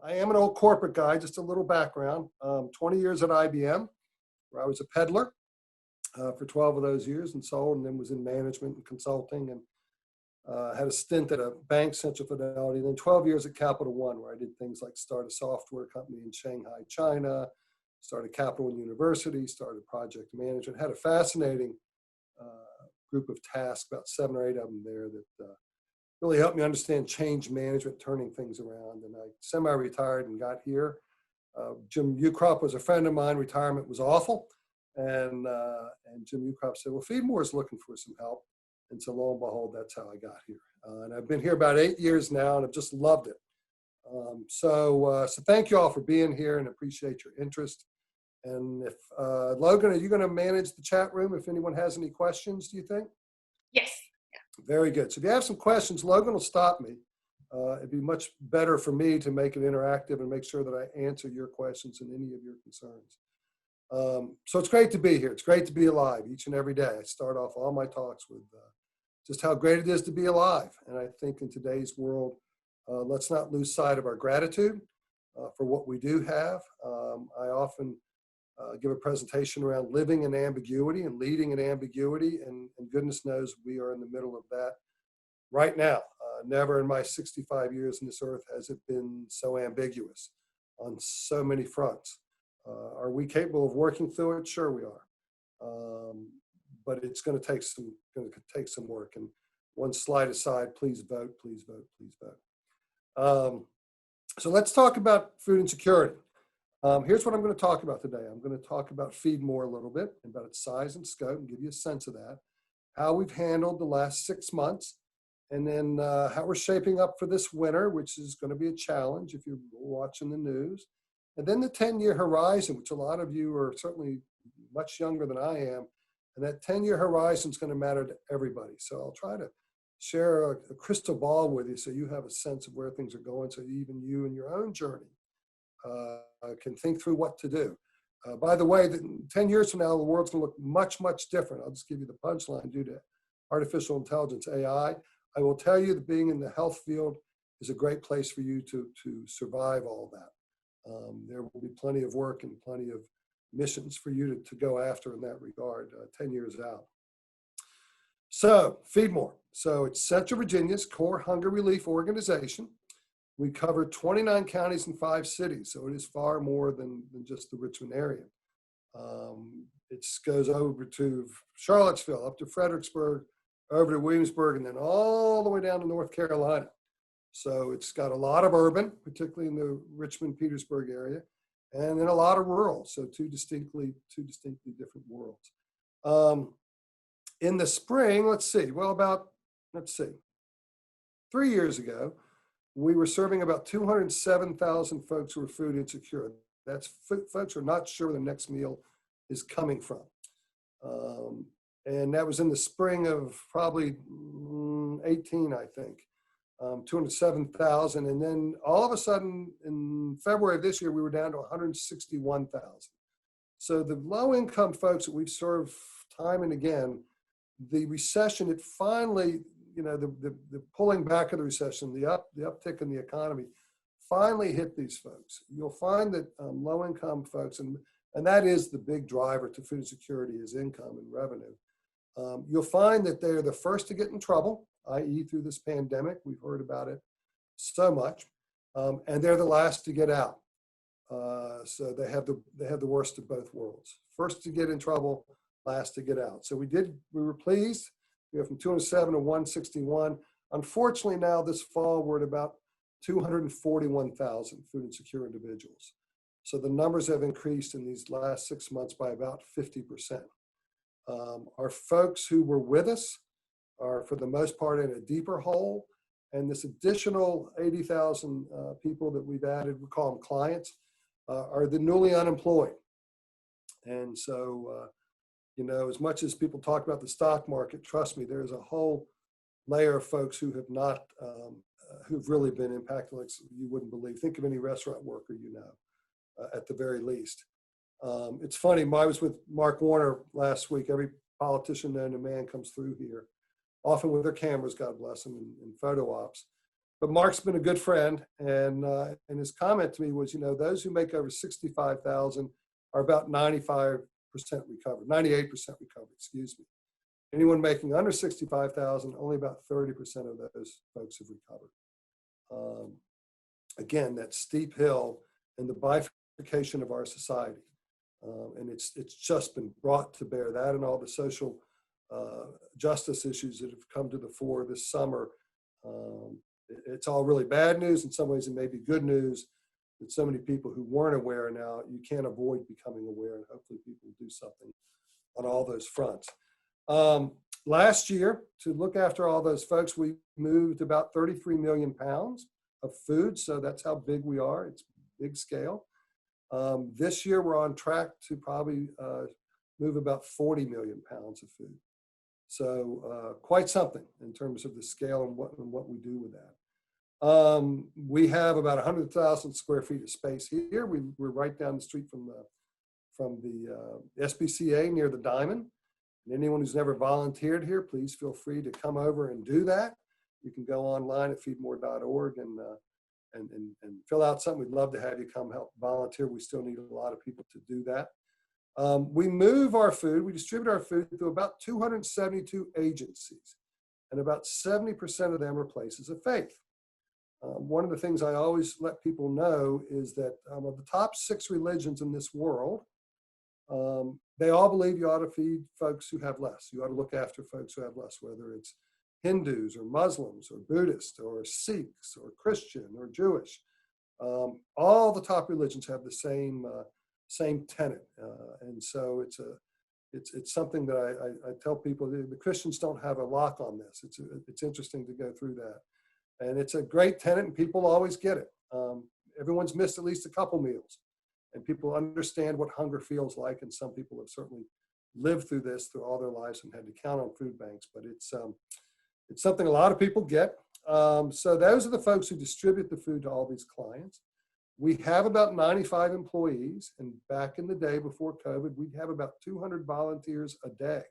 I am an old corporate guy, just a little background. 20 years at IBM, where I was a peddler for 12 of those years and sold, and then was in management and consulting, and had a stint at a bank, Central Fidelity, and then 12 years at Capital One, where I did things like start a software company in Shanghai, China, started Capital One University, started project management, had a fascinating group of tasks, about 7 or 8 of them there that really helped me understand change management, turning things around. And I semi-retired and got here. Jim Ukrop was a friend of mine. Retirement was awful. And Jim Ukrop said, well, FeedMore is looking for some help. And so lo and behold, that's how I got here. And I've been here about 8 years now, and I've just loved it. So thank you all for being here and appreciate your interest. And if, Logan, are you going to manage the chat room if anyone has any questions, do you think? Yes. Very good. So if you have some questions, Logan will stop me. It'd be much better for me to make it interactive and make sure that I answer your questions and any of your concerns. So it's great to be here. It's great to be alive each and every day. I start off all my talks with just how great it is to be alive. And I think in today's world, let's not lose sight of our gratitude for what we do have. I often give a presentation around living in ambiguity and leading in ambiguity, and goodness knows we are in the middle of that right now. Never in my 65 years on this earth has it been so ambiguous on so many fronts. Are we capable of working through it? Sure we are. But it's going to take some work. And one slide aside, please vote, please vote, please vote. So let's talk about food insecurity. Here's what I'm going to talk about today. I'm going to talk about FeedMore a little bit, about its size and scope, and give you a sense of that, how we've handled the last 6 months, and then how we're shaping up for this winter, which is going to be a challenge if you're watching the news, and then the 10-year horizon, which a lot of you are certainly much younger than I am, and that 10-year horizon is going to matter to everybody. So I'll try to share a crystal ball with you so you have a sense of where things are going, so even you in your own journey can think through what to do. By the way, 10 years from now, the world's going to look much, much different. I'll just give you the punchline due to artificial intelligence, AI. I will tell you that being in the health field is a great place for you to survive all that. There will be plenty of work and plenty of missions for you to go after in that regard 10 years out. So FeedMore. So it's Central Virginia's core hunger relief organization. We cover 29 counties and 5 cities, so it is far more than just the Richmond area. It goes over to Charlottesville, up to Fredericksburg, over to Williamsburg, and then all the way down to North Carolina. So it's got a lot of urban, particularly in the Richmond-Petersburg area, and then a lot of rural, so two distinctly different worlds. In the spring, let's see, 3 years ago, we were serving about 207,000 folks who were food insecure. That's folks who are not sure where the next meal is coming from. And that was in the spring of probably 18, I think, 207,000. And then all of a sudden in February of this year, we were down to 161,000. So the low income folks that we've served time and again, the recession, it finally, the pulling back of the recession, the uptick in the economy finally hit these folks. You'll find that low-income folks, and that is the big driver to food security, is income and revenue. You'll find that they're the first to get in trouble, i.e. through this pandemic. We've heard about it so much. And they're the last to get out. So they have the worst of both worlds. First to get in trouble, last to get out. So we were pleased. We went from 207 to 161. Unfortunately, now this fall, we're at about 241,000 food insecure individuals. So the numbers have increased in these last 6 months by about 50%. Our folks who were with us are, for the most part, in a deeper hole. And this additional 80,000 people that we've added, we call them clients, are the newly unemployed. And so, as much as people talk about the stock market, trust me, there's a whole layer of folks who have not, who've really been impacted like you wouldn't believe. Think of any restaurant worker at the very least. It's funny, I was with Mark Warner last week. Every politician known to man comes through here, often with their cameras, God bless them, and photo ops. but Mark's been a good friend, and his comment to me was, you know, those who make over 65,000 are about 95% recovered, 98% recovered, excuse me. Anyone making under 65,000, only about 30% of those folks have recovered. Again, that steep hill and the bifurcation of our society. And it's just been brought to bear, that and all the social justice issues that have come to the fore this summer. It's all really bad news. In some ways, it may be good news that so many people who weren't aware now, you can't avoid becoming aware, and hopefully people do something on all those fronts. Last year, to look after all those folks, we moved about 33 million pounds of food. So that's how big we are. It's big scale. This year, we're on track to probably move about 40 million pounds of food. So quite something in terms of the scale and what we do with that. We have about 100,000 square feet of space here. We're right down the street from the SPCA near the Diamond. And anyone who's never volunteered here, please feel free to come over and do that. You can go online at feedmore.org and fill out something. We'd love to have you come help volunteer. We still need a lot of people to do that. We move our food, we distribute our food through about 272 agencies, and about 70% of them are places of faith. One of the things I always let people know is that of the top 6 religions in this world, they all believe you ought to feed folks who have less. You ought to look after folks who have less, whether it's Hindus or Muslims or Buddhists or Sikhs or Christian or Jewish. All the top religions have the same tenet, and so it's something that I tell people. The Christians don't have a lock on this. It's interesting to go through that, and it's a great tenet, and people always get it. Everyone's missed at least a couple meals, and people understand what hunger feels like. And some people have certainly lived through this through all their lives and had to count on food banks. But it's something a lot of people get. So those are the folks who distribute the food to all these clients. We have about 95 employees, and back in the day before COVID, we'd have about 200 volunteers a day,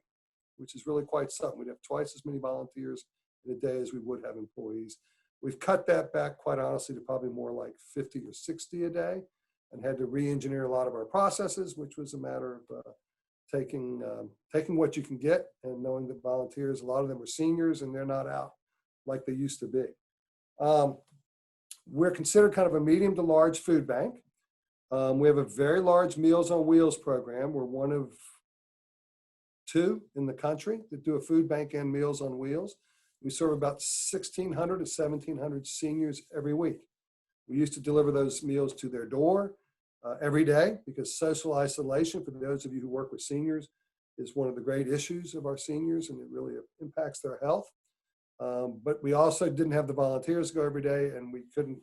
which is really quite something. We'd have twice as many volunteers in a day as we would have employees. We've cut that back, quite honestly, to probably more like 50 or 60 a day, and had to re-engineer a lot of our processes, which was a matter of taking what you can get and knowing that volunteers, a lot of them are seniors and they're not out like they used to be. We're considered kind of a medium to large food bank. We have a very large Meals on Wheels program. We're one of 2 in the country that do a food bank and Meals on Wheels. We serve about 1,600 to 1,700 seniors every week. We used to deliver those meals to their door every day, because social isolation, for those of you who work with seniors, is one of the great issues of our seniors, and it really impacts their health. But we also didn't have the volunteers go every day, and we couldn't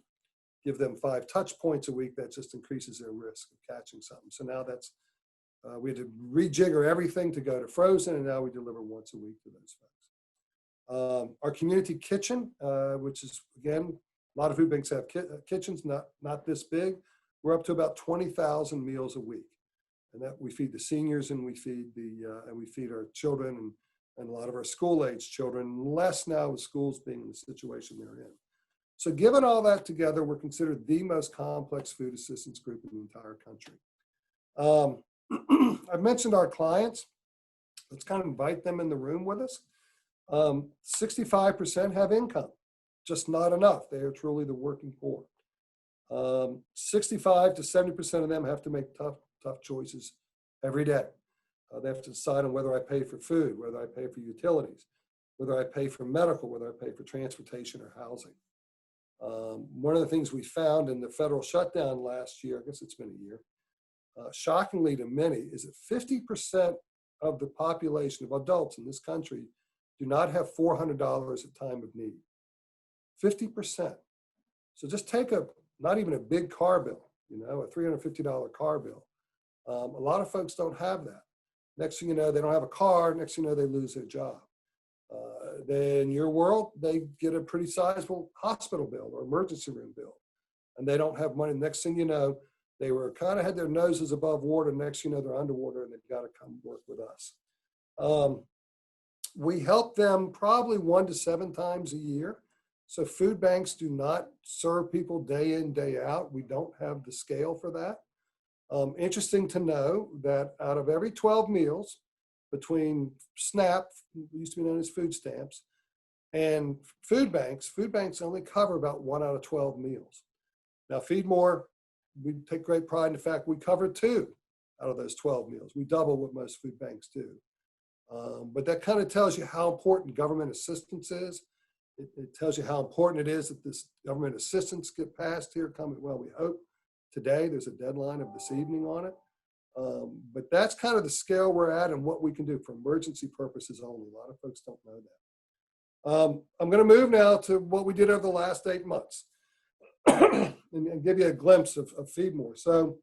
give them 5 touch points a week. That just increases their risk of catching something. So now we had to rejigger everything to go to frozen, and now we deliver once a week to those folks. Our community kitchen, which is, again, a lot of food banks have kitchens, not this big. We're up to about 20,000 meals a week, and that we feed the seniors, and we feed our children and a lot of our school-age children, less now with schools being in the situation they're in. So given all that together, we're considered the most complex food assistance group in the entire country. I've mentioned our clients. Let's kind of invite them in the room with us. 65% have income, just not enough. They are truly the working poor. 65 to 70% of them have to make tough choices every day. They have to decide on whether I pay for food, whether I pay for utilities, whether I pay for medical, whether I pay for transportation or housing. One of the things we found in the federal shutdown last year, I guess it's been a year, shockingly to many, is that 50% of the population of adults in this country do not have $400 at time of need. 50%. So just take not even a big car bill, a $350 car bill. A lot of folks don't have that. Next thing you know, they don't have a car. Next thing you know, they lose their job. Then in your world, they get a pretty sizable hospital bill or emergency room bill, and they don't have money. Next thing you know, they were kind of had their noses above water. Next thing you know, they're underwater, and they've got to come work with us. We help them probably 1 to 7 times a year. So food banks do not serve people day in, day out. We don't have the scale for that. Interesting to know that out of every 12 meals between SNAP, used to be known as food stamps, and food banks only cover about 1 out of 12 meals. Now, FeedMore, we take great pride in the fact we cover 2 out of those 12 meals. We double what most food banks do. But that kind of tells you how important government assistance is. It tells you how important it is that this government assistance get passed here coming, well, we hope today. There's a deadline of this evening on it. But that's kind of the scale we're at and what we can do for emergency purposes only. A lot of folks don't know that. I'm going to move now to what we did over the last 8 months and give you a glimpse of FeedMore. So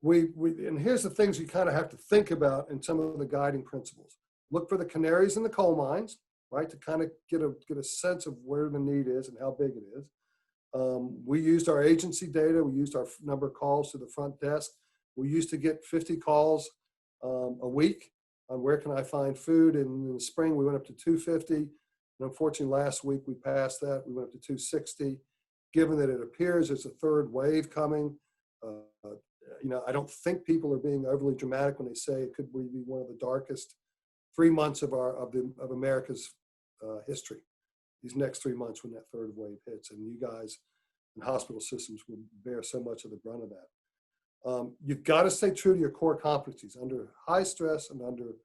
and here's the things you kind of have to think about in some of the guiding principles. Look for the canaries in the coal mines, right, to kind of get a sense of where the need is and how big it is. We used our agency data. We used our number of calls to the front desk. We used to get 50 calls a week on where can I find food. And in the spring, we went up to 250. And unfortunately, last week, we passed that. We went up to 260. Given that it appears there's a third wave coming, I don't think people are being overly dramatic when they say it could be one of the darkest 3 months of America's history. These next 3 months when that third wave hits, and you guys in hospital systems will bear so much of the brunt of that. You've got to stay true to your core competencies. Under high stress and under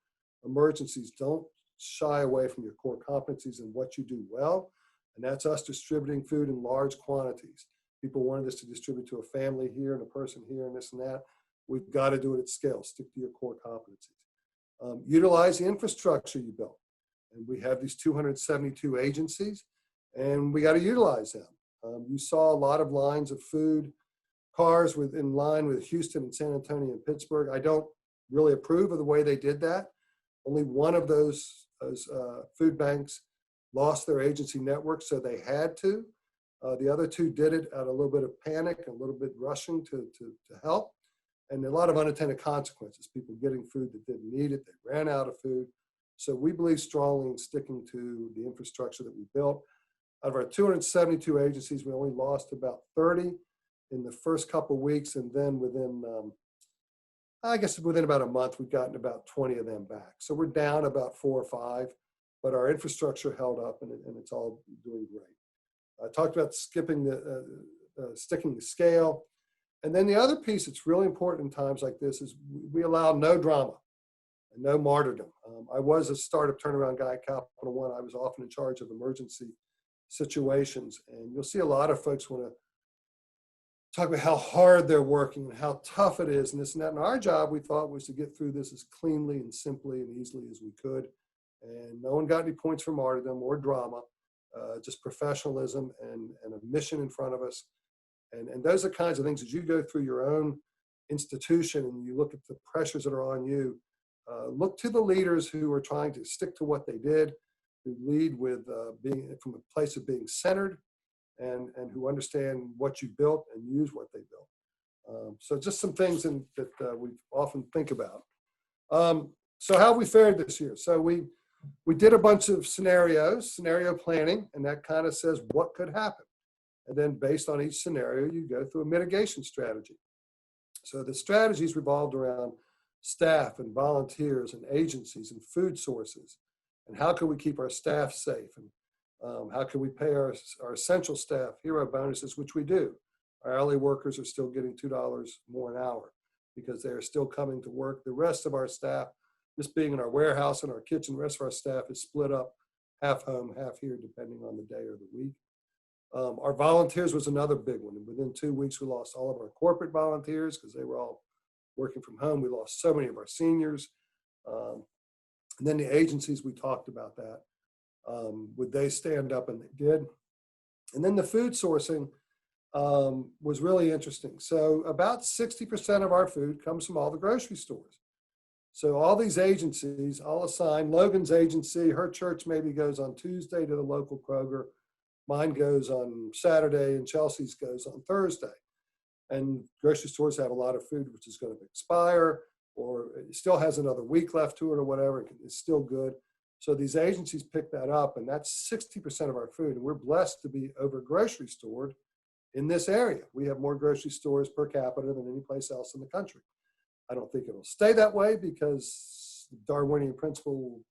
emergencies, don't shy away from your core competencies and what you do well, and that's us distributing food in large quantities. People wanted us to distribute to a family here and a person here and this and that. We've got to do it at scale. Stick to your core competencies. Utilize the infrastructure you built. And we have these 272 agencies, and we got to utilize them. You saw a lot of lines of food cars in line with Houston and San Antonio and Pittsburgh. I don't really approve of the way they did that. Only one of those food banks lost their agency network, so they had to. The other 2 did it out of a little bit of panic, a little bit rushing to help, and a lot of unintended consequences, people getting food that didn't need it, they ran out of food. So we believe strongly in sticking to the infrastructure that we built. Out of our 272 agencies, we only lost about 30 in the first couple of weeks, and then within about a month, we've gotten about 20 of them back. So we're down about 4 or 5, but our infrastructure held up, and it's all doing great. I talked about sticking the scale. And then the other piece that's really important in times like this is we allow no drama and no martyrdom. I was a startup turnaround guy at Capital One. I was often in charge of emergency situations. And you'll see a lot of folks want to talk about how hard they're working and how tough it is and this and that. And our job, we thought, was to get through this as cleanly and simply and easily as we could. And no one got any points for martyrdom or drama. Just professionalism and a mission in front of us. And those are kinds of things as you go through your own institution and you look at the pressures that are on you, look to the leaders who are trying to stick to what they did, who lead with being from a place of being centered and who understand what you built and use what they built. So just some things that we often think about. So how have we fared this year? So we did a bunch of scenario planning, and that kind of says what could happen. And then based on each scenario, you go through a mitigation strategy. So the strategies revolved around staff and volunteers and agencies and food sources. And how can we keep our staff safe? And how can we pay our essential staff hero bonuses, which we do. Our hourly workers are still getting $2 more an hour because they are still coming to work. The rest of our staff, just being in our warehouse and our kitchen, the rest of our staff is split up, half home, half here, depending on the day or the week. Our volunteers was another big one. And within 2 weeks, we lost all of our corporate volunteers because they were all working from home. We lost so many of our seniors. And then the agencies, we talked about that. Would they stand up? And they did. And then the food sourcing was really interesting. So about 60% of our food comes from all the grocery stores. So all these agencies, I'll assign Logan's agency, her church maybe goes on Tuesday to the local Kroger. Mine goes on Saturday and Chelsea's goes on Thursday. And grocery stores have a lot of food which is going to expire or it still has another week left to it or whatever. It's still good. So these agencies pick that up, and that's 60% of our food. And we're blessed to be over grocery stored in this area. We have more grocery stores per capita than any place else in the country. I don't think it'll stay that way because the Darwinian principle will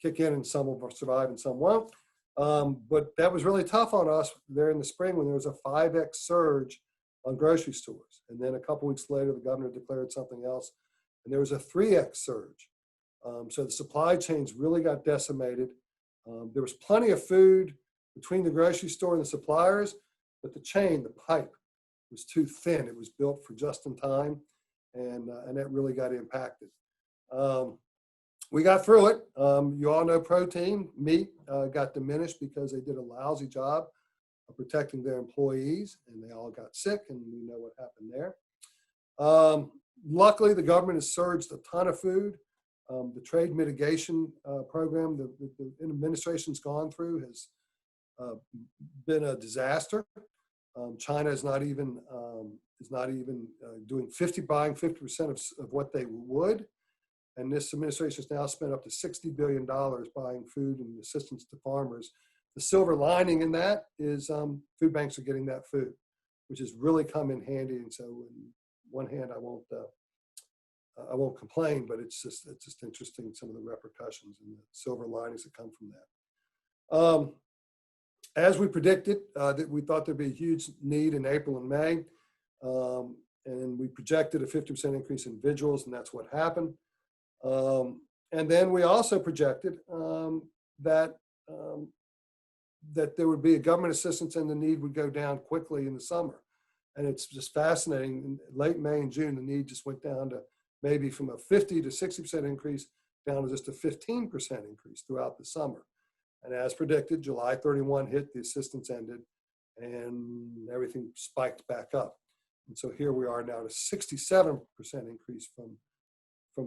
kick in and some will survive and some won't. But that was really tough on us there in the spring when there was a 5x surge on grocery stores. And then a couple weeks later, the governor declared something else, and there was a 3x surge. So the supply chains really got decimated. There was plenty of food between the grocery store and the suppliers, but the chain, the pipe, was too thin. It was built for just in time, and that really got impacted. We got through it. You all know protein, meat got diminished because they did a lousy job of protecting their employees, and they all got sick, and we know what happened there. Luckily, the government has surged a ton of food. The trade mitigation program the administration's gone through has been a disaster. China is not even doing buying 50% of what they would. And this administration has now spent up to $60 billion buying food and assistance to farmers. The silver lining in that is food banks are getting that food, which has really come in handy. And so, on one hand, I won't complain, but it's just interesting some of the repercussions and the silver linings that come from that. As we predicted, that we thought there'd be a huge need in April and May, and we projected a 50% increase in vigils, and that's what happened. And then we also projected that there would be a government assistance and the need would go down quickly in the summer. And it's just fascinating. In late May and June, the need just went down to maybe from a 50 to 60% increase down to just a 15% increase throughout the summer. And as predicted, July 31 hit, the assistance ended, and everything spiked back up. And so here we are now to 67% increase from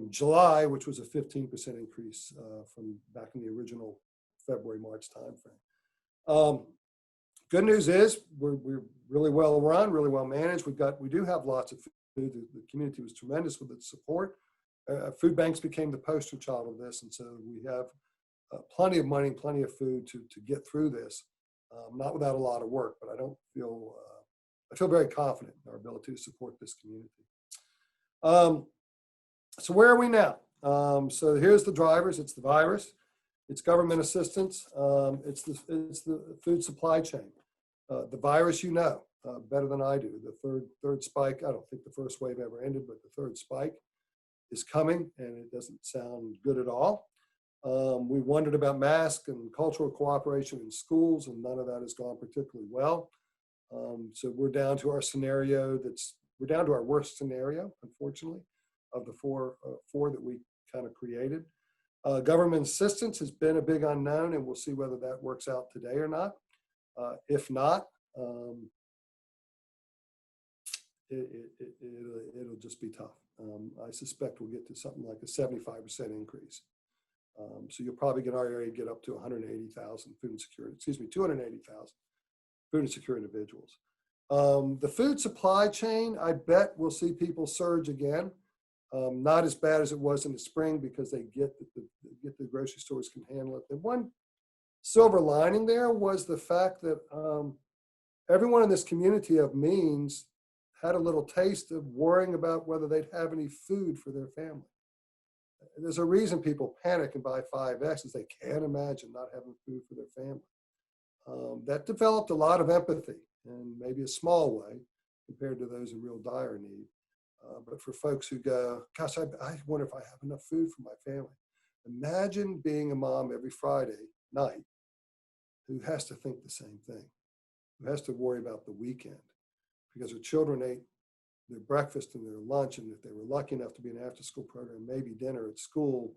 July, which was a 15% increase from back in the original February, March timeframe. Good news is we're really well run, really well managed. We do have lots of food. The community was tremendous with its support. Food banks became the poster child of this, and so we have plenty of money, plenty of food to get through this. Not without a lot of work, but I feel very confident in our ability to support this community. So where are we now? So here's the drivers. It's the virus. It's government assistance. It's the food supply chain. The virus, better than I do. The third spike, I don't think the first wave ever ended, but the third spike is coming, and it doesn't sound good at all. We wondered about masks and cultural cooperation in schools, and none of that has gone particularly well. So we're down to our worst scenario, unfortunately, of the four that we kind of created. Government assistance has been a big unknown, and we'll see whether that works out today or not. If not, it'll just be tough. I suspect we'll get to something like a 75% increase. So you'll probably get our area get up to 280,000 food insecure individuals. The food supply chain, I bet we'll see people surge again. Not as bad as it was in the spring because they get the grocery stores can handle it. The one silver lining there was the fact that everyone in this community of means had a little taste of worrying about whether they'd have any food for their family. There's a reason people panic and buy 5X is they can't imagine not having food for their family. That developed a lot of empathy, and maybe a small way compared to those in real dire need. But for folks who go, gosh, I wonder if I have enough food for my family. Imagine being a mom every Friday night who has to think the same thing, who has to worry about the weekend because her children ate their breakfast and their lunch, and if they were lucky enough to be in an after-school program, maybe dinner at school,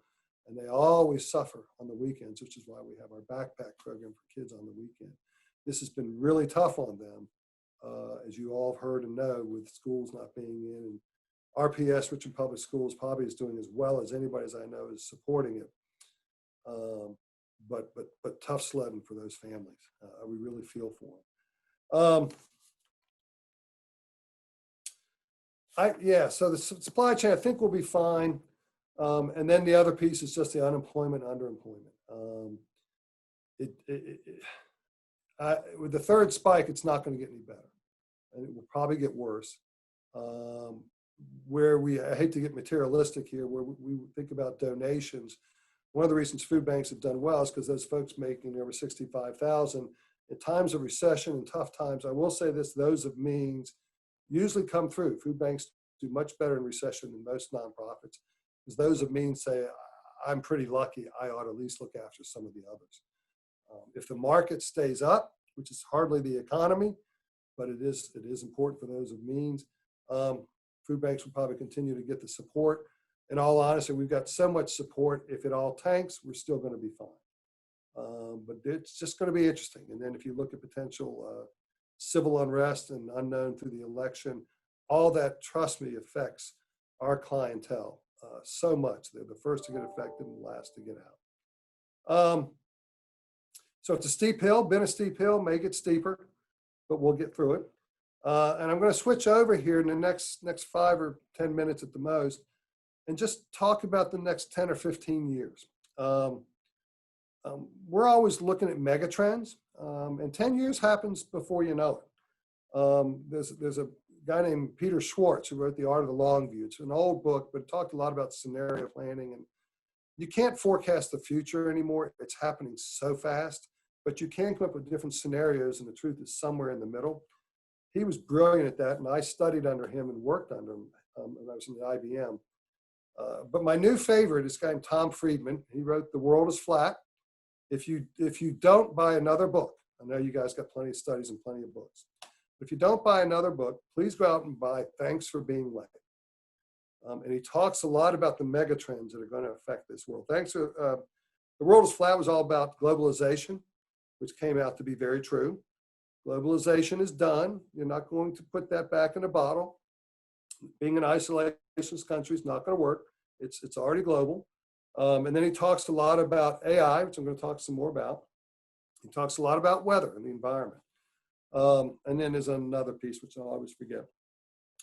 and they always suffer on the weekends, which is why we have our backpack program for kids on the weekend. This has been really tough on them, as you all have heard and know, with schools not being in. And RPS, Richmond Public Schools, probably is doing as well as anybody as I know is supporting it. But tough sledding for those families. We really feel for them. So the supply chain, I think, will be fine. And then the other piece is just the unemployment, underemployment. With the third spike, it's not going to get any better, and it will probably get worse. I hate to get materialistic here, where we think about donations. One of the reasons food banks have done well is because those folks making over $65,000 in times of recession and tough times. I will say this: those of means usually come through. Food banks do much better in recession than most nonprofits, because those of means say, "I'm pretty lucky. I ought to at least look after some of the others." If the market stays up, which is hardly the economy, but it is important for those of means, food banks will probably continue to get the support. In all honesty, we've got so much support. If it all tanks, we're still going to be fine. But it's just going to be interesting. And then if you look at potential civil unrest and unknown through the election, all that, trust me, affects our clientele so much. They're the first to get affected and the last to get out. So it's a steep hill, been a steep hill, may get steeper, but we'll get through it. And I'm going to switch over here in the next 5 or 10 minutes at the most, and just talk about the next 10 or 15 years. We're always looking at mega trends, and 10 years happens before you know it. There's a guy named Peter Schwartz who wrote The Art of the Long View. It's an old book, but it talked a lot about scenario planning, and you can't forecast the future anymore. It's happening so fast, but you can come up with different scenarios, and the truth is somewhere in the middle. He was brilliant at that, and I studied under him and worked under him when I was in the IBM. But my new favorite is a guy named Tom Friedman. He wrote The World is Flat. If you don't buy another book, I know you guys got plenty of studies and plenty of books. If you don't buy another book, please go out and buy Thanks for Being Late. And he talks a lot about the mega trends that are going to affect this world. The World is Flat was all about globalization, which came out to be very true. Globalization is done. You're not going to put that back in a bottle. Being an isolationist country is not going to work. It's already global. And then he talks a lot about AI, which I'm going to talk some more about. He talks a lot about weather and the environment. And then there's another piece, which I'll always forget.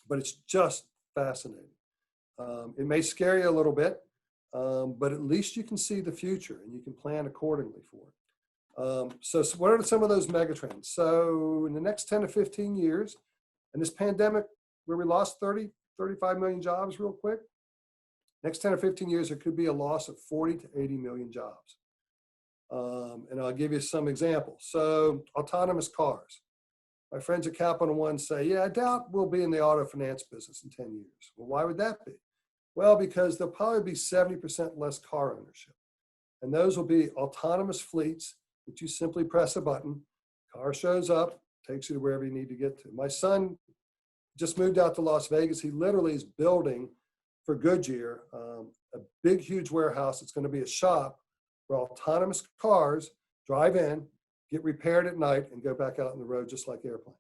But it's just fascinating. It may scare you a little bit, but at least you can see the future and you can plan accordingly for it. So what are some of those megatrends? So in the next 10 to 15 years, and this pandemic where we lost 35 million jobs real quick, next 10 or 15 years, there could be a loss of 40 to 80 million jobs. And I'll give you some examples. So autonomous cars. My friends at Capital One say, yeah, I doubt we'll be in the auto finance business in 10 years. Well, why would that be? Well, because there'll probably be 70% less car ownership. And those will be autonomous fleets that you simply press a button, car shows up, takes you to wherever you need to get to. My son just moved out to Las Vegas. He literally is building for Goodyear a big, huge warehouse. It's going to be a shop where autonomous cars drive in, get repaired at night, and go back out on the road just like airplanes.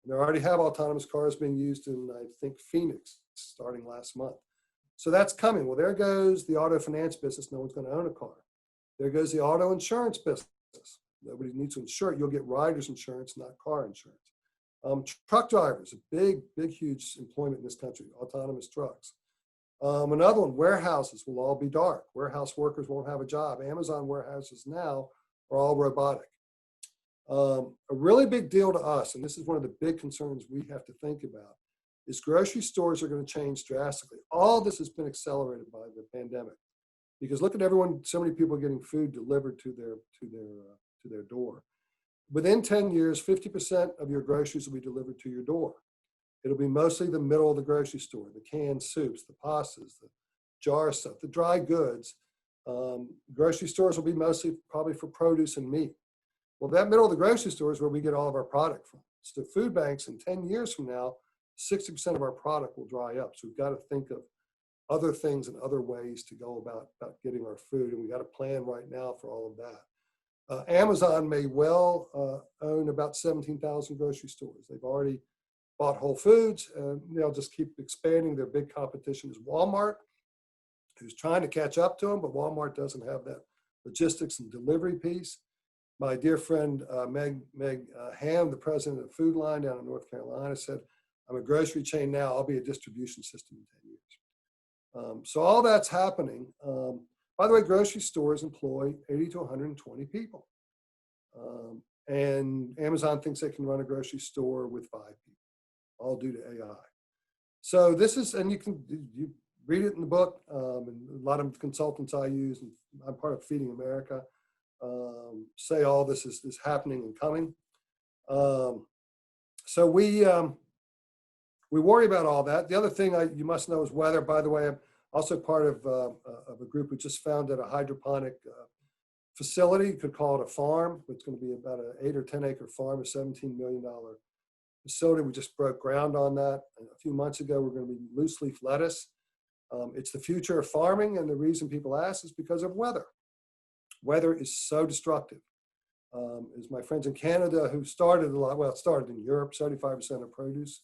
And they already have autonomous cars being used in, I think, Phoenix starting last month. So that's coming. Well, there goes the auto finance business. No one's going to own a car. There goes the auto insurance business. Nobody needs to insure it. You'll get rider's insurance, not car insurance. Truck drivers, a big, huge employment in this country, autonomous trucks. Another one, warehouses will all be dark. Warehouse workers won't have a job. Amazon warehouses now are all robotic. A really big deal to us, and this is one of the big concerns we have to think about, is grocery stores are going to change drastically. All this has been accelerated by the pandemic. Because look at everyone, so many people getting food delivered to their door. Within 10 years, 50% of your groceries will be delivered to your door. It'll be mostly the middle of the grocery store, the canned soups, the pastas, the jar stuff, the dry goods. Grocery stores will be mostly probably for produce and meat. Well, that middle of the grocery store is where we get all of our product from. So food banks in 10 years from now, 60% of our product will dry up. So we've got to think of other things and other ways to go about getting our food. And we got a plan right now for all of that. Amazon may well own about 17,000 grocery stores. They've already bought Whole Foods, and they'll just keep expanding. Their big competition is Walmart, who's trying to catch up to them, but Walmart doesn't have that logistics and delivery piece. My dear friend Meg Ham, the president of Food Line down in North Carolina, said, I'm a grocery chain now, I'll be a distribution system in 10 years. So all that's happening. By the way, grocery stores employ 80 to 120 people. And Amazon thinks they can run a grocery store with 5 people, all due to AI. So this is, and you read it in the book, and a lot of consultants I use, and I'm part of Feeding America, say all this is happening and coming. So we worry about all that. The other thing you must know is weather. By the way, I'm also part of a group who just founded a hydroponic facility. You could call it a farm. It's going to be about an 8 or 10 acre farm, a $17 million facility. We just broke ground on that a few months ago. We're going to be loose leaf lettuce. It's the future of farming, and the reason people ask is because of weather. Weather is so destructive. As my friends in Canada who started a lot, well, it started in Europe, 75% of produce.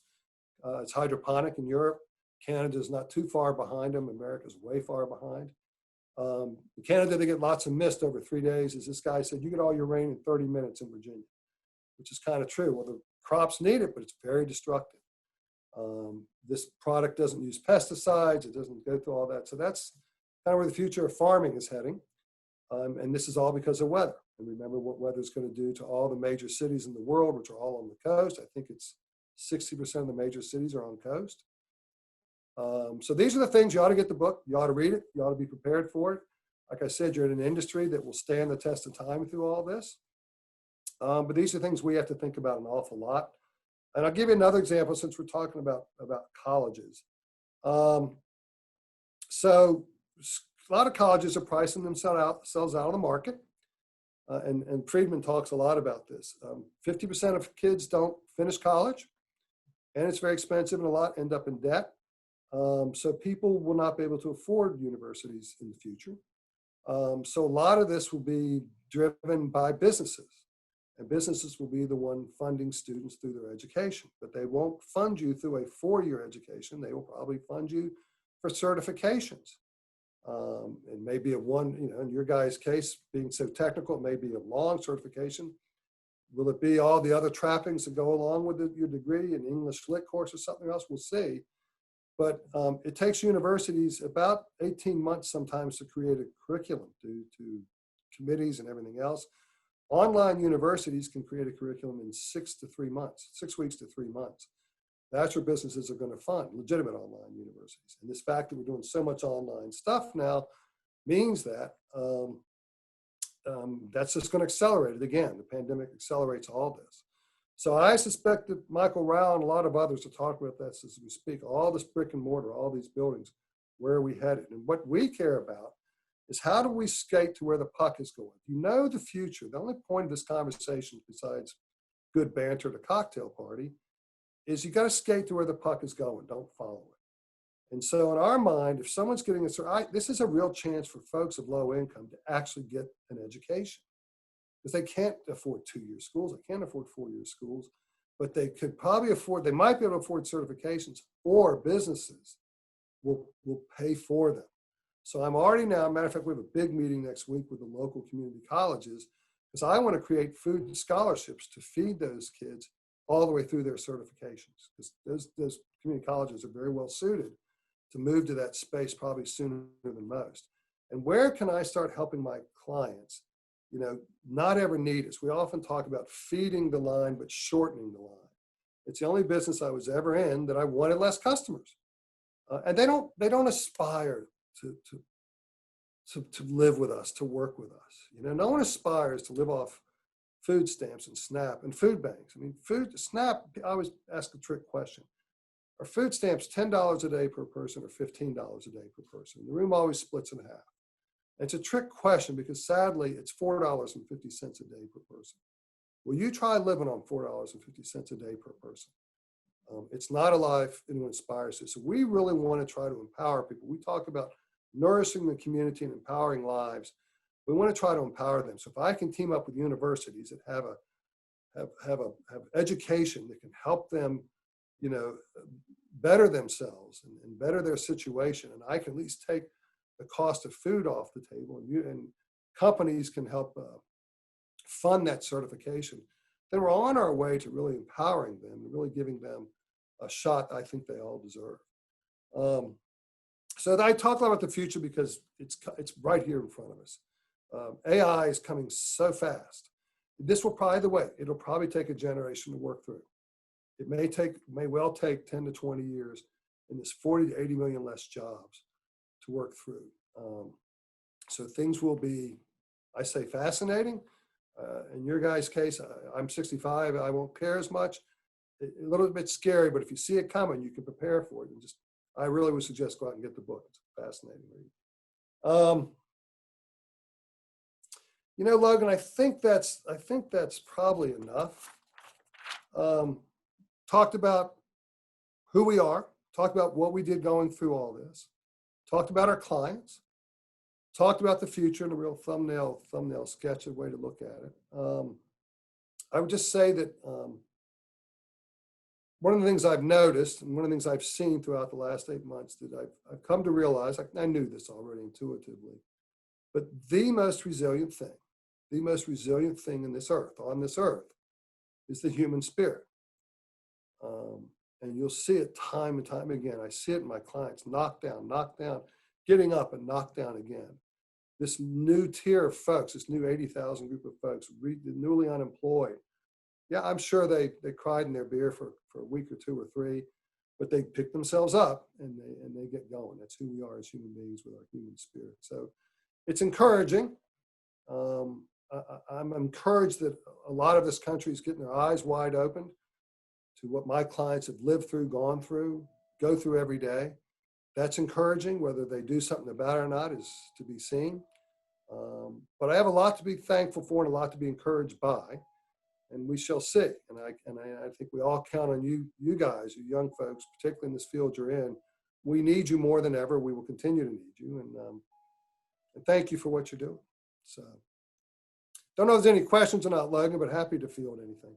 It's hydroponic in Europe. Canada is not too far behind them. America's way far behind. In Canada, they get lots of mist over 3 days. As this guy said, you get all your rain in 30 minutes in Virginia, which is kind of true. Well, the crops need it, but it's very destructive. This product doesn't use pesticides. It doesn't go through all that. So that's kind of where the future of farming is heading. And this is all because of weather. And remember what weather is going to do to all the major cities in the world, which are all on the coast. I think it's 60% of the major cities are on coast. So these are the things. You ought to get the book. You ought to read it. You ought to be prepared for it. Like I said, you're in an industry that will stand the test of time through all this. But these are things we have to think about an awful lot. And I'll give you another example since we're talking about colleges. So a lot of colleges are pricing themselves out of the market. And Friedman talks a lot about this. 50% of kids don't finish college, and it's very expensive, and a lot end up in debt. So people will not be able to afford universities in the future. So a lot of this will be driven by businesses, and businesses will be the one funding students through their education, but they won't fund you through a 4-year education. They will probably fund you for certifications. It may be in your guys' case, being so technical, it may be a long certification. Will it be all the other trappings that go along with your degree, an English lit course or something else? We'll see. But it takes universities about 18 months sometimes to create a curriculum due to committees and everything else. Online universities can create a curriculum in 6 weeks to 3 months. That's where businesses are going to fund legitimate online universities. And this fact that we're doing so much online stuff now means that that's just going to accelerate it again. The pandemic accelerates all this. So I suspect that Michael Rao and a lot of others are talking about this as we speak. All this brick and mortar, all these buildings, where are we headed? And what we care about is how do we skate to where the puck is going? If you know the future, the only point of this conversation, besides good banter at a cocktail party, is you got to skate to where the puck is going. Don't follow it. And so in our mind, if someone's getting this is a real chance for folks of low income to actually get an education. Because they can't afford 2-year schools. They can't afford 4-year schools. But they could probably they might be able to afford certifications, or businesses will pay for them. So I'm already now, matter of fact, we have a big meeting next week with the local community colleges, because I want to create food scholarships to feed those kids all the way through their certifications. Because those community colleges are very well suited to move to that space probably sooner than most. And where can I start helping my clients, not ever need us? We often talk about feeding the line, but shortening the line. It's the only business I was ever in that I wanted less customers. And they don't aspire to live with us, to work with us. No one aspires to live off food stamps and SNAP and food banks. I mean, SNAP, I always ask a trick question. Are food stamps $10 a day per person or $15 a day per person? The room always splits in half. It's a trick question because sadly, it's $4.50 a day per person. Will you try living on $4.50 a day per person? It's not a life anyone aspires to. So we really want to try to empower people. We talk about nourishing the community and empowering lives. We want to try to empower them. So if I can team up with universities that have education that can help them, better themselves and better their situation, and I can at least take the cost of food off the table, and companies can help fund that certification, then we're on our way to really empowering them and really giving them a shot I think they all deserve. So I talk a lot about the future because it's right here in front of us. AI is coming so fast. This will probably, the way, it'll probably take a generation to work through. It may well take 10 to 20 years, and there's 40 to 80 million less jobs to work through. So things will be, I say, fascinating. In your guys' case, I'm 65. I won't care as much. A little bit scary, but if you see it coming, you can prepare for it. And I really would suggest go out and get the book. It's a fascinating read. Logan, I think that's probably enough. Talked about who we are. Talked about what we did going through all this. Talked about our clients. Talked about the future in a real thumbnail sketch, a way to look at it. I would just say that one of the things I've noticed and one of the things I've seen throughout the last 8 months that I've come to realize, I knew this already intuitively, but the most resilient thing on this earth, is the human spirit. And you'll see it time and time again. I see it in my clients, knocked down, getting up and knocked down again. This new tier of folks, this new 80,000 group of folks, the newly unemployed. Yeah, I'm sure they cried in their beer for a week or two or three, but they pick themselves up and they get going. That's who we are as human beings with our human spirit. So it's encouraging. I'm encouraged that a lot of this country is getting their eyes wide open to what my clients have lived through, gone through, go through every day. That's encouraging. Whether they do something about it or not is to be seen. But I have a lot to be thankful for and a lot to be encouraged by, and we shall see. And I think we all count on you guys, you young folks, particularly in this field you're in. We need you more than ever. We will continue to need you, and thank you for what you're doing. So, don't know if there's any questions or not, Logan, but happy to field anything.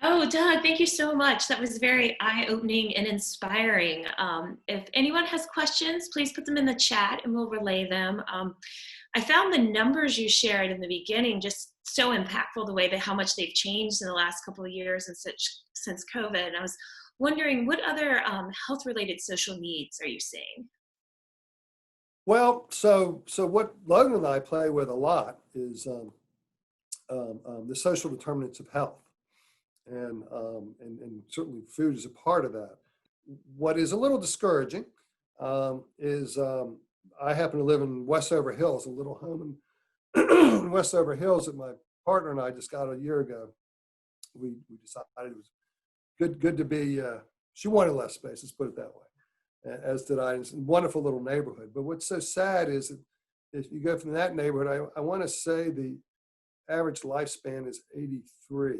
Oh, Doug, thank you so much. That was very eye-opening and inspiring. If anyone has questions, please put them in the chat and we'll relay them. I found the numbers you shared in the beginning just so impactful, the way that how much they've changed in the last couple of years and since COVID. And I was wondering, what other health-related social needs are you seeing? Well, so what Logan and I play with a lot is the social determinants of health. And certainly food is a part of that. What is a little discouraging is I happen to live in Westover Hills, a little home in Westover Hills that my partner and I just got a year ago. We decided it was good to be, she wanted less space, let's put it that way, as did I. It's a wonderful little neighborhood. But what's so sad is that if you go from that neighborhood, I want to say the average lifespan is 83.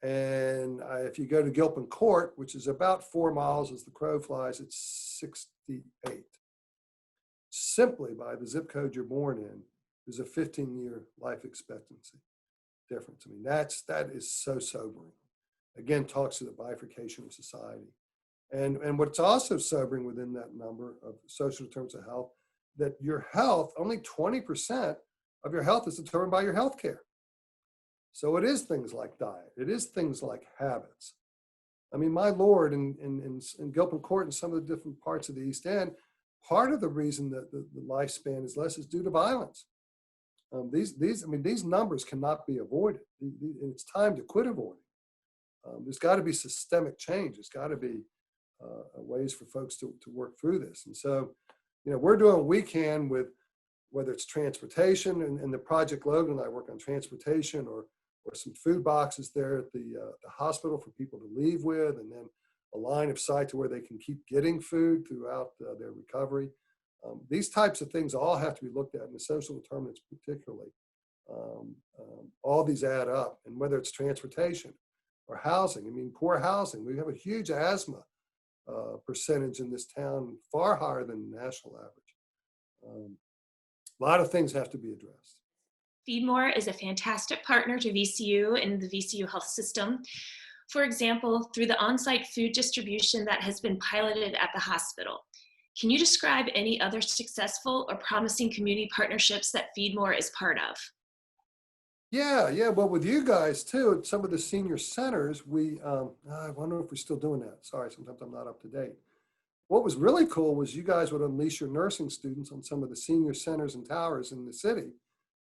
And if you go to Gilpin Court, which is about 4 miles as the crow flies, it's 68. Simply by the zip code you're born in, there's a 15-year life expectancy difference. I mean, that is so sobering. Again, talks to the bifurcation of society. And what's also sobering within that number of social determinants of health, that your health, only 20% of your health is determined by your health care. So it is things like diet. It is things like habits. I mean, my Lord, in Gilpin Court and some of the different parts of the East End, part of the reason that the lifespan is less is due to violence. These numbers cannot be avoided. It's time to quit avoiding. There's got to be systemic change. There's got to be ways for folks to work through this. And so, we're doing what we can with whether it's transportation and the Project Logan and I work on transportation or some food boxes there at the hospital for people to leave with, and then a line of sight to where they can keep getting food throughout their recovery. These types of things all have to be looked at, and the social determinants particularly. All these add up, and whether it's transportation or housing. I mean, poor housing. We have a huge asthma percentage in this town, far higher than the national average. A lot of things have to be addressed. FeedMore is a fantastic partner to VCU and the VCU health system. For example, through the on-site food distribution that has been piloted at the hospital. Can you describe any other successful or promising community partnerships that FeedMore is part of? Yeah. Well, with you guys too, at some of the senior centers, I wonder if we're still doing that. Sorry, sometimes I'm not up to date. what was really cool was you guys would unleash your nursing students on some of the senior centers and towers in the city,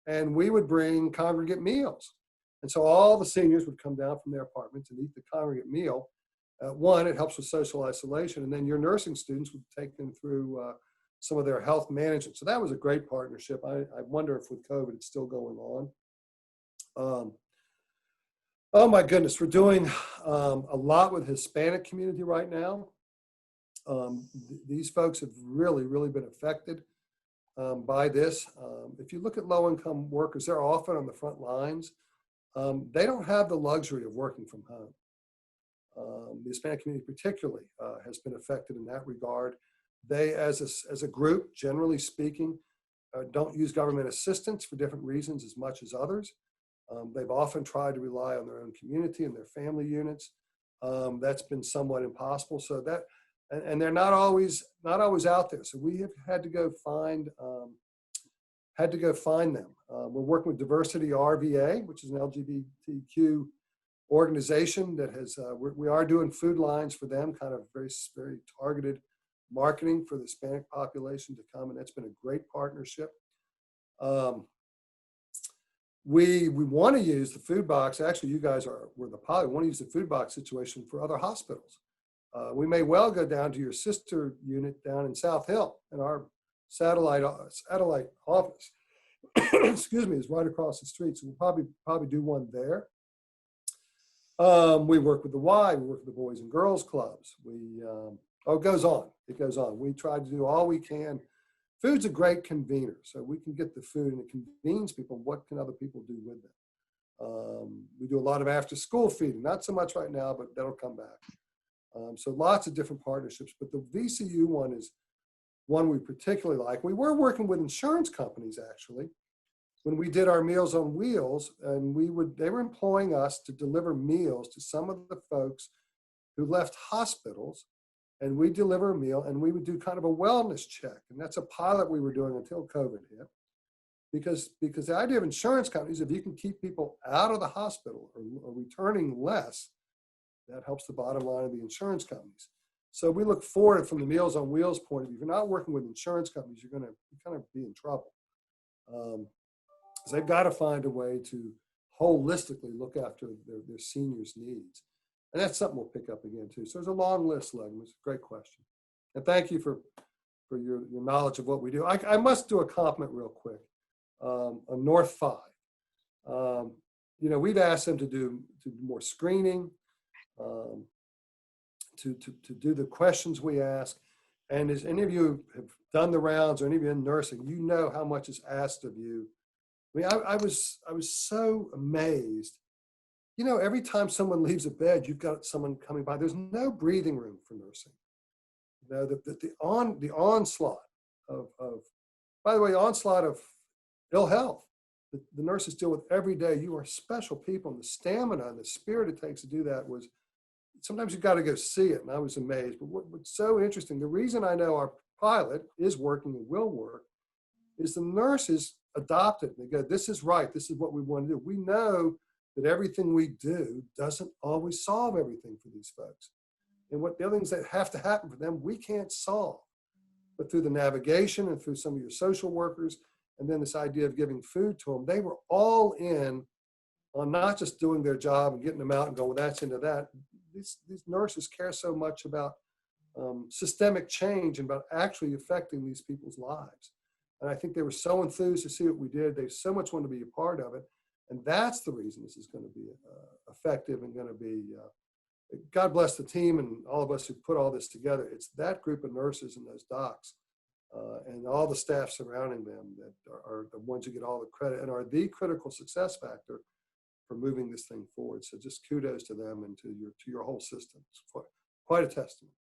and we would bring congregate meals. And so all the seniors would come down from their apartments and eat the congregate meal. One, it helps with social isolation, and then your nursing students would take them through some of their health management. So that was a great partnership. I wonder if with COVID it's still going on. Oh my goodness, we're doing a lot with Hispanic community right now. These folks have really been affected by this. If you look at low-income workers, they're often on the front lines. They don't have the luxury of working from home. The Hispanic community particularly has been affected in that regard. They, as a group, generally speaking, don't use government assistance for different reasons as much as others. They've often tried to rely on their own community and their family units. That's been somewhat impossible. So that, and they're not always out there. So we have had to go find them. We're working with Diversity RVA, which is an LGBTQ organization that has, we are doing food lines for them, kind of very targeted marketing for the Hispanic population to come, and that's been a great partnership. We want to use the food box. Actually, you guys were the pilot. We want to use the food box situation for other hospitals. We may well go down to your sister unit down in South Hill, and our satellite office, excuse me, is right across the street. So we'll probably do one there. We work with the Y. We work with the Boys and Girls Clubs. It goes on. It goes on. We try to do all we can. Food's a great convener, so we can get the food and it convenes people. What can other people do with it? We do a lot of after-school feeding, not so much right now, but that'll come back. So lots of different partnerships, but the VCU one is one we particularly like. We were working with insurance companies actually when we did our Meals on Wheels, and they were employing us to deliver meals to some of the folks who left hospitals. And we deliver a meal, and we would do kind of a wellness check. And that's a pilot we were doing until COVID hit. Because the idea of insurance companies, if you can keep people out of the hospital or returning less, that helps the bottom line of the insurance companies. So we look forward from the Meals on Wheels point of view. If you're not working with insurance companies, you're going to kind of be in trouble. Because they've got to find a way to holistically look after their seniors' needs. And that's something we'll pick up again too. So there's a long list, Logan. It's a great question. And thank you for your knowledge of what we do. I must do a compliment real quick on North 5. We've asked them to do more screening, to do the questions we ask. And as any of you have done the rounds or any of you in nursing, you know how much is asked of you. I mean, I was so amazed. Every time someone leaves a bed, you've got someone coming by. There's no breathing room for nursing. The onslaught of by the way, onslaught of ill health that the nurses deal with every day. You are special people, and the stamina and the spirit it takes to do that was, sometimes you've got to go see it, and I was amazed. But what's so interesting, the reason I know our pilot is working and will work is the nurses adopt it. They go, this is right. This is what we want to do. We know that everything we do doesn't always solve everything for these folks. And what the other things that have to happen for them, we can't solve. But through the navigation and through some of your social workers, and then this idea of giving food to them, they were all in on not just doing their job and getting them out and going, well, that's into that. These nurses care so much about systemic change and about actually affecting these people's lives. And I think they were so enthused to see what we did. They so much wanted to be a part of it. And that's the reason this is going to be effective and going to be, God bless the team and all of us who put all this together. It's that group of nurses and those docs and all the staff surrounding them that are the ones who get all the credit and are the critical success factor for moving this thing forward. So just kudos to them and to your whole system. It's quite a testament.